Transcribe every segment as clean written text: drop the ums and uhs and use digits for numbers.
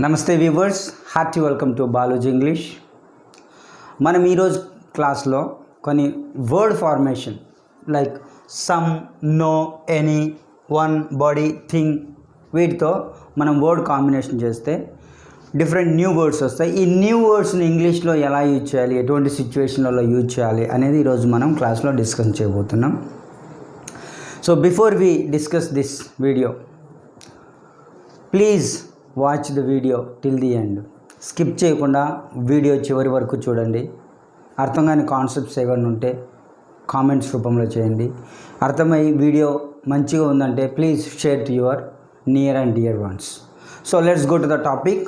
నమస్తే viewers, hearty welcome to Balaji English. మనం ఈరోజు క్లాస్లో కొన్ని word formation like some, no, any, one, body, thing వీటితో మనం వర్డ్ కాంబినేషన్ చేస్తే డిఫరెంట్ న్యూ వర్డ్స్ వస్తాయి. ఈ న్యూ వర్డ్స్ని ఇంగ్లీష్లో ఎలా యూజ్ చేయాలి, ఎటువంటి సిచ్యువేషన్లలో యూజ్ చేయాలి అనేది ఈరోజు మనం క్లాస్లో డిస్కస్ చేయబోతున్నాం. So before we discuss this video, please watch the video till the end. Skip చేయకుండా వీడియో చివరి వరకు చూడండి. అర్థం కాని కాన్సెప్ట్స్ ఏమైనా ఉంటే కామెంట్స్ రూపంలో చేయండి. అర్థమై వీడియో మంచిగా ఉందంటే please share to your near and dear ones. So let's go to the topic.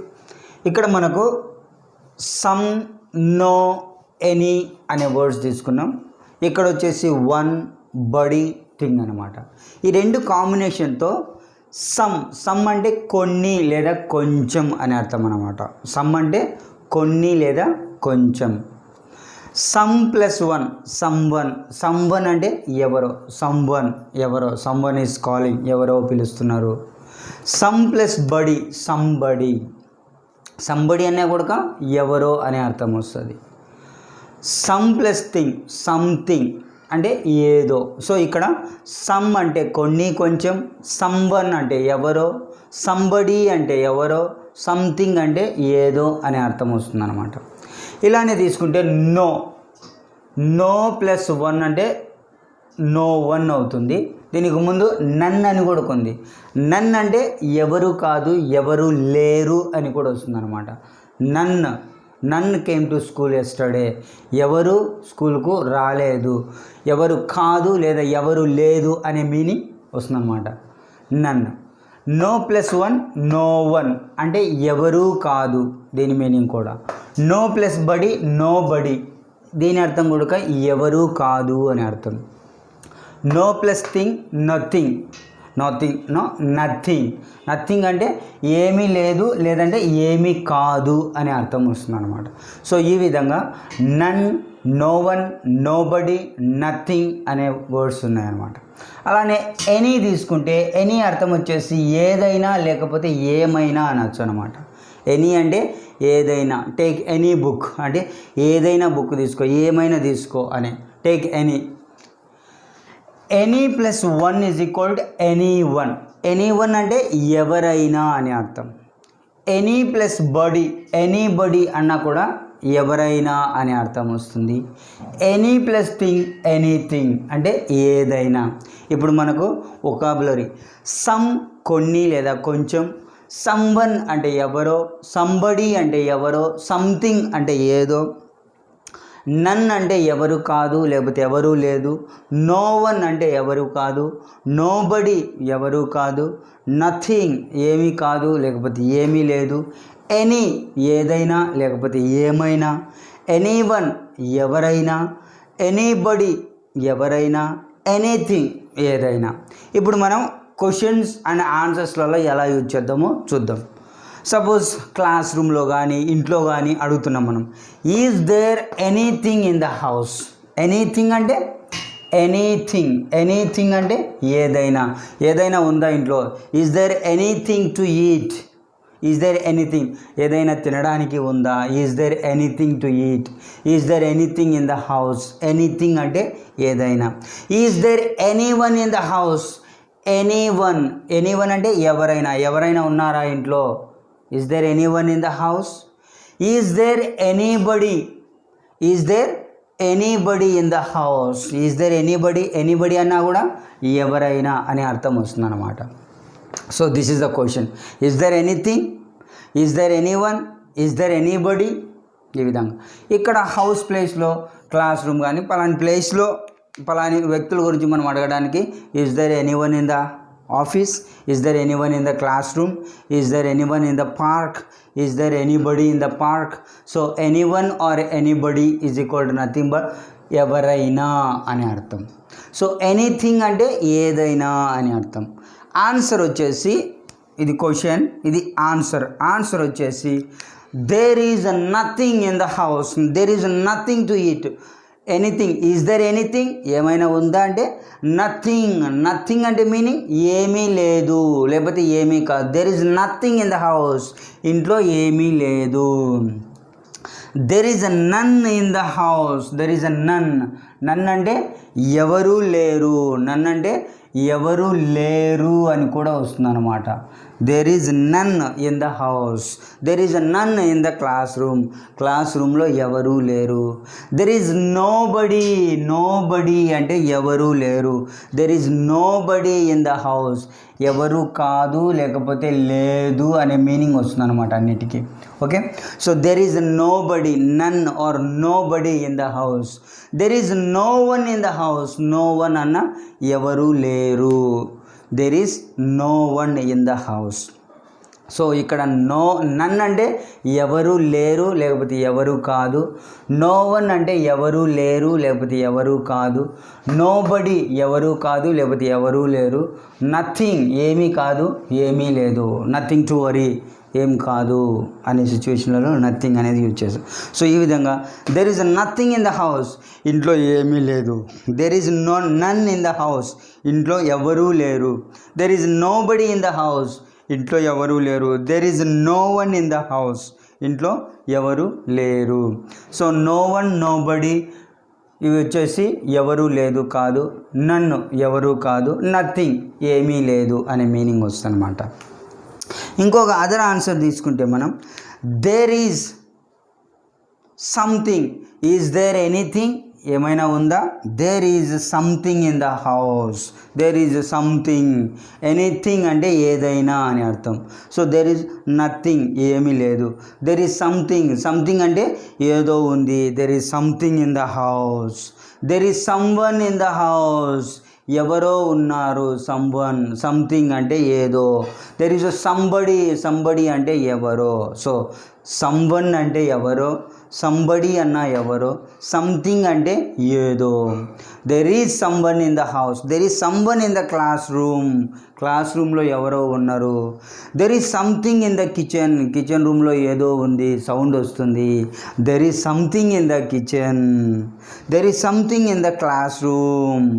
ఇక్కడ మనకు సమ్, నో, ఎనీ అనే వర్డ్స్ తీసుకున్నాం. ఇక్కడ వచ్చేసి వన్, బడీ, థింగ్ అనమాట. ఈ రెండు కాంబినేషన్తో సమ్ అంటే కొన్ని లేదా కొంచెం అని అర్థం అన్నమాట. సమ్ అంటే కొన్ని లేదా కొంచెం. Sum plus one, some one అంటే ఎవరో, ఎవరో, సమ్ వన్ ఈజ్ కాలింగ్, ఎవరో పిలుస్తున్నారు. సమ్ ప్లస్ బడీ, సంబడి అనే కూడా ఎవరో అనే అర్థం వస్తుంది. సమ్ ప్లస్ థింగ్, సంథింగ్ అంటే ఏదో. సో ఇక్కడ సమ్ అంటే కొన్ని కొంచెం, సమ్ వన్ అంటే ఎవరో, సంబడి అంటే ఎవరో, సంథింగ్ అంటే ఏదో అనే అర్థం వస్తుంది అన్నమాట. ఇలానే తీసుకుంటే నో ప్లస్ వన్ అంటే నో వన్ అవుతుంది. దీనికి ముందు నన్ అని కూడా ఉంది. నన్ అంటే ఎవరు కాదు, ఎవరు లేరు అని కూడా వస్తుంది అనమాట. నన్ కేమ్ టు స్కూల్ ఎస్టర్డే, ఎవరు స్కూల్కు రాలేదు. ఎవరు కాదు లేదా ఎవరు లేదు అనే మీనింగ్ వస్తుందన్నమాట none. No plus one, no one అంటే ఎవరు కాదు, దీని మీనింగ్ కూడా. నో ప్లస్ బడి, నో బడి, దీని అర్థం కూడా ఎవరు కాదు అని అర్థం. నో ప్లస్ థింగ్, నథింగ్ అంటే ఏమీ లేదు లేదంటే ఏమీ కాదు అనే అర్థం వస్తుంది అనమాట. సో ఈ విధంగా none, no one, nobody, nothing అనే వర్డ్స్ ఉన్నాయన్నమాట. అలానే ఎనీ తీసుకుంటే ఎనీ అర్థం వచ్చేసి ఏదైనా లేకపోతే ఏమైనా అనొచ్చు అనమాట. ఎనీ అంటే ఏదైనా. టేక్ ఎనీ బుక్ అంటే ఏదైనా బుక్ తీసుకో, ఏమైనా తీసుకో అనే. Take any plus one is equalled any one అంటే ఎవరైనా అని అర్థం. ఎనీ ప్లస్ ఎనీబడి అన్నా కూడా ఎవరైనా అనే అర్థం వస్తుంది. ఎనీ ప్లస్ థింగ్, ఎనీథింగ్ అంటే ఏదైనా. ఇప్పుడు మనకు వొకాబులరీ సమ్ కొన్ని లేదా కొంచెం, సమ్ వన్ అంటే ఎవరో, సంబడి అంటే ఎవరో, సంథింగ్ అంటే ఏదో, నన్ అంటే ఎవరు కాదు లేకపోతే ఎవరు లేదు, నో వన్ అంటే ఎవరు కాదు, నో బడీ ఎవరు కాదు, నథింగ్ ఏమీ కాదు లేకపోతే ఏమీ లేదు, ఎనీ ఏదైనా లేకపోతే ఏమైనా, ఎనీ వన్ ఎవరైనా, ఎనీబడి ఎవరైనా, ఎనీథింగ్ ఏదైనా. ఇప్పుడు మనం క్వశ్చన్స్ అండ్ ఆన్సర్స్లలో ఎలా యూజ్ చేద్దామో చూద్దాం. సపోజ్ క్లాస్ రూమ్లో కానీ ఇంట్లో కానీ అడుగుతున్నాం మనం, is there anything in the house. Anything అంటే ఎనీథింగ్ అంటే ఏదైనా ఉందా ఇంట్లో. Is there anything to eat, is there anything ఏదైనా తినడానికి ఉందా. Is there anything to eat, is there anything in the house. Anything అంటే ఏదైనా. Is there anyone in the house. Anyone అంటే ఎవరైనా ఉన్నారా ఇంట్లో. Is there anyone in the house? Is there anybody in the house? Is there anybody అన్నా కూడా ఎవరైనా అనే అర్థం వస్తుంది అన్నమాట. So this is the question. Is there anything? Is there anyone? Is there anybody? ఈ విధంగా ఇక్కడ హౌస్ ప్లేస్లో, క్లాస్ రూమ్ కానీ పలాని ప్లేస్లో పలాని వ్యక్తుల గురించి మనం అడగడానికి is there anyone in the office? Is there anyone in the classroom? Is there anyone in the park? Is there anybody in the park? So anyone or anybody is equal to nothing but ఎవరైనా అని అర్థం. So anything అంటే ఏదైనా అని అర్థం. Answer వచ్చేసి ఇది question, ఇది ఆన్సర్ వచ్చేసి there is nothing in the house, there is nothing to eat. Anything, is there anything, ఏమైనా ఉందా అంటే నథింగ్. నథింగ్ అంటే మీనింగ్ ఏమీ లేదు లేకపోతే ఏమీ కాదు. There is nothing in the house, ఇంట్లో ఏమీ లేదు. There is a none in the house, there is a none. None అంటే ఎవరు లేరు, నన్ అంటే ఎవరు లేరు అని కూడా వస్తుంది అన్నమాట. There is none in the house, there is none in the class room, class రూమ్లో ఎవరూ లేరు. దెర్ ఈజ్ నోబడీ, నోబడీ అంటే ఎవరూ లేరు. There is nobody in the house, ఎవరు కాదు లేకపోతే లేదు అనే మీనింగ్ వస్తుంది అనమాట అన్నిటికీ. Okay, so there is nobody, none or nobody in the house. There is no one in the house, no one అన్న ఎవరు లేరు. There is no one in the house. So ఇక్కడ నన్ అంటే ఎవరు లేరు లేకపోతే ఎవరు కాదు. నో వన్ అంటే ఎవరు లేరు లేకపోతే ఎవరు కాదు. నోబడీ ఎవరు కాదు లేకపోతే ఎవరు లేరు. నథింగ్ ఏమీ కాదు ఏమీ లేదు. నథింగ్ టు వరీ, ఏం కాదు అనే సిచ్యువేషన్లలో నథింగ్ అనేది యూజ్ చేస్తాం. సో ఈ విధంగా there is nothing in the house, ఇంట్లో ఏమీ లేదు. There is none in the house, ఇంట్లో ఎవరూ లేరు. There is nobody in the house, ఇంట్లో ఎవరు లేరు. There is no one in the house, ఇంట్లో ఎవరు లేరు. సో నో వన్, నోబడీ ఇవి వచ్చేసి ఎవరు లేదు కాదు. నన్ను ఎవరు కాదు. నథింగ్ ఏమీ లేదు అనే మీనింగ్ వస్తుంది అన్నమాట. ఇంకొక అదర్ ఆన్సర్ తీసుకుంటే మనం there is something, is there anything, ఏమైనా ఉందా. There is something in the house, there is something. Anything అంటే ఏదైనా అని అర్థం. సో దేర్ ఈజ్ నథింగ్ ఏమీ లేదు. దేర్ ఈజ్ సంథింగ్, సంథింగ్ అంటే ఏదో ఉంది. There is something in the house. There is someone in the house, ఎవరో ఉన్నారు. సమ్వన్, సంథింగ్ అంటే ఏదో. దెర్ ఈజ్ సంబడి, సంబడి అంటే ఎవరో. సో సమ్వన్ అంటే ఎవరో, సంబడి అన్న ఎవరో, సంథింగ్ అంటే ఏదో. There is someone in the house, there is someone in the class room, class రూమ్లో ఎవరో ఉన్నారు. There is something in the kitchen, kitchen రూమ్లో ఏదో ఉంది, సౌండ్ వస్తుంది. There is something in the kitchen. There is something in the class room,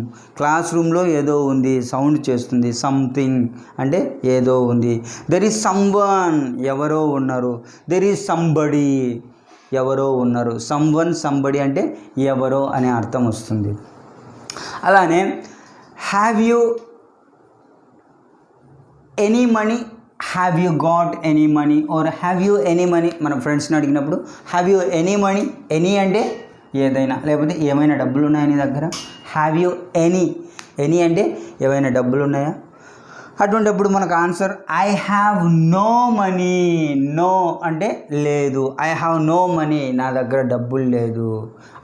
class రూమ్లో ఏదో ఉంది, సౌండ్ చేస్తుంది. సంథింగ్ అంటే ఏదో ఉంది. దెర్ ఈజ్ సమ్వన్, ఎవరో ఉన్నారు. దెర్ ఈజ్ సంబడి, ఎవరో ఉన్నారు. సమ్వన్, సంబడి అంటే ఎవరో అనే అర్థం వస్తుంది. అలానే have you any money, have you got any money are have you any money. మన ఫ్రెండ్స్ని అడిగినప్పుడు have you any money, any అంటే ఏదైనా లేకపోతే ఏమైనా డబ్బులు ఉన్నాయా నీ దగ్గర. హ్యావ్ యూ ఎనీ, ఎనీ అంటే ఏమైనా డబ్బులు ఉన్నాయా. అటువంటిప్పుడు మనకు answer I have no money. No అంటే లేదు. ఐ హ్యావ్ నో మనీ, నా దగ్గర డబ్బులు లేదు.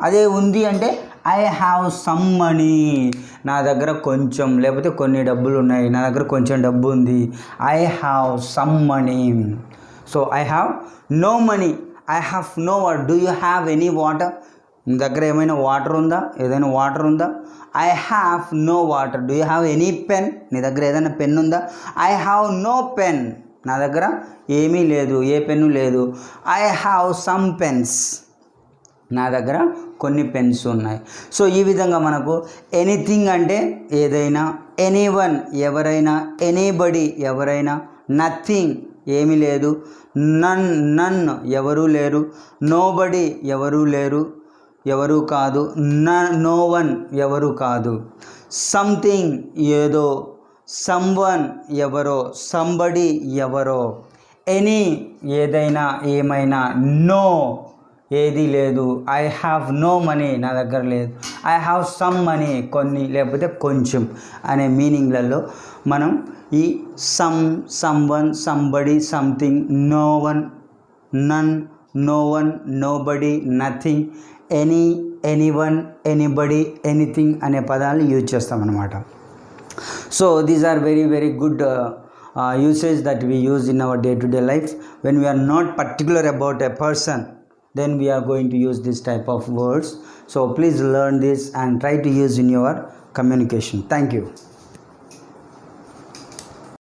అదే ఉంది అంటే ఐ హ్యావ్ సమ్ మనీ, నా దగ్గర కొంచెం లేకపోతే కొన్ని డబ్బులు ఉన్నాయి, నా దగ్గర కొంచెం డబ్బు ఉంది. I have some money. So I have no money, I have no water. Do you have any water, నీ దగ్గర ఏమైనా వాటర్ ఉందా, ఏదైనా వాటర్ ఉందా. I have no water. Do you have any pen, నీ దగ్గర ఏదైనా పెన్ ఉందా. ఐ హ్యావ్ నో పెన్, నా దగ్గర ఏమీ లేదు, ఏ పెన్ను లేదు. ఐ హ్యావ్ సమ్ పెన్స్, నా దగ్గర కొన్ని పెన్స్ ఉన్నాయి. సో ఈ విధంగా మనకు ఎనీథింగ్ అంటే ఏదైనా, ఎనీవన్ ఎవరైనా, ఎనీబడి ఎవరైనా, నథింగ్ ఏమీ లేదు, నన్ ఎవరూ లేరు, నోబడి ఎవరూ లేరు, ఎవరు కాదు, నో వన్ ఎవరు కాదు, సంథింగ్ ఏదో, సమ్వన్ ఎవరో, సంబడి ఎవరో, ఎనీ ఏదైనా ఏమైనా, నో ఏది లేదు, ఐ హ్యావ్ నో మనీ నా దగ్గర లేదు, ఐ హ్యావ్ సమ్ మనీ కొన్ని లేకపోతే కొంచెం అనే మీనింగ్లలో మనం ఈ someone, somebody, something, no one, none, no one, nobody, nothing, any, anyone, anybody, anything అనే పదాలను యూజ్ చేస్తామన్నమాట. So these are very very good usage that we use in our day-to-day life. When we are not particular about a person, then we are going to use this type of words. So please learn this and try to use in your communication. Thank you.